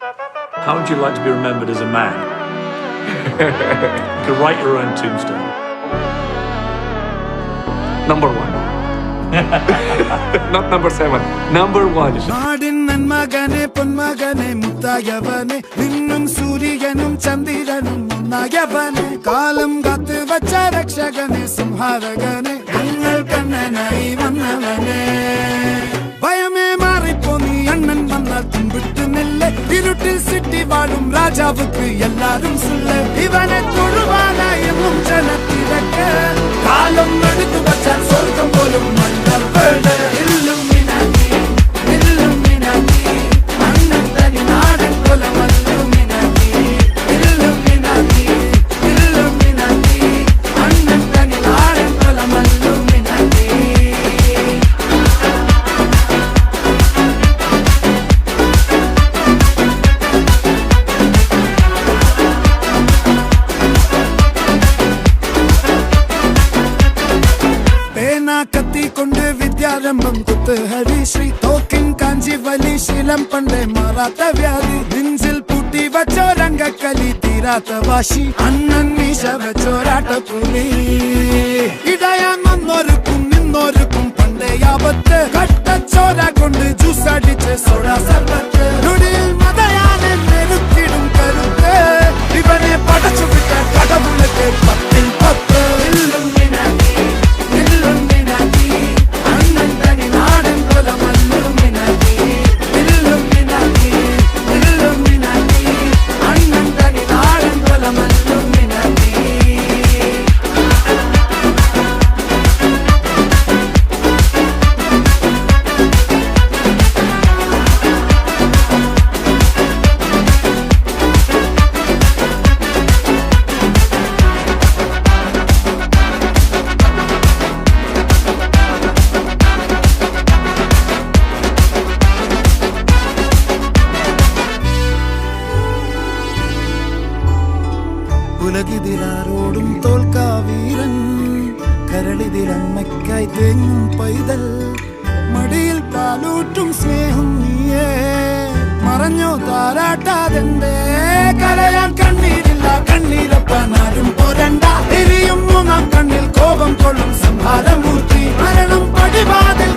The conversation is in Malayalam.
How would you like to be remembered as a man? You could write your own tombstone. Number 1. Not number 7. Number 1. നാടിൻ നന്മകനെ പൊന്മകനെ മുത്തായവനെ നിന്നും സൂര്യനും ചന്ദ്രനും ഒന്നായവനെ കാലം കാത്ത് വച്ച രക്ഷകനെ സംഹാരകനെ ഞങ്ങൾ കണ്ണനായി വന്നവനെ ഭയമേ മാറിപ്പോ നീ അണ്ണൻ വന്നാൽ തുമ്പിട്ട് നെല്ല് ഇരുട്ടിൽ സിറ്റി വാഴും രാജാവുക്ക് എല്ലാരും സുല്ല് ഇവനെ തൊഴുവാനായെന്നും ജനത്തിരക്ക് കാലം എടുത്തു വച്ചാൽ സ്വർഗം പോലും കത്തിക്കൊണ്ട് വിദ്യാരംഭം കുത്ത് ഹരിശ്രീ തോക്കിൻ കാഞ്ചി വലി ശീലം പണ്ടേ മാറാത്ത വ്യാധി നെഞ്ചിൽ പൂട്ടി വച്ചോരംഗക്കലി തീരാത്ത വാശി അണ്ണൻ മീശ വെച്ചോരാട്ട പുലി ഇടയാങ്ങൊന്നൊരുക്കും നിന്നൊരുക്കും പണ്ടേ ആപത്ത് കട്ടച്ചോര കൊണ്ട് ജ്യൂസ് അടിച്ച് സോഡാ സർബത്ത് നൊടിയിൽ മതയാനെ നെരുക്കിടും കരുത്ത് ഇവനെ പടച്ചു വിട്ട കടവുളക്ക് 10-ൽ 10 ഉലകിതിലാരോടും തോൽക്കാവീരൻ കരളിതിലമ്മയ്ക്കായി തേങ്ങും പൈതൽ മടിയിൽ പാലൂട്ടും സ്നേഹം നീയേ മറഞ്ഞോ താരാട്ടാതെന്തേ കരയാൻ കണ്ണീരില്ല കണ്ണീരപ്പാനാരും പോരണ്ട എരിയും മൂന്നാം കണ്ണിൽ കോപം കൊള്ളും സംഹാരമൂർത്തി മരണം പടിവാതിൽ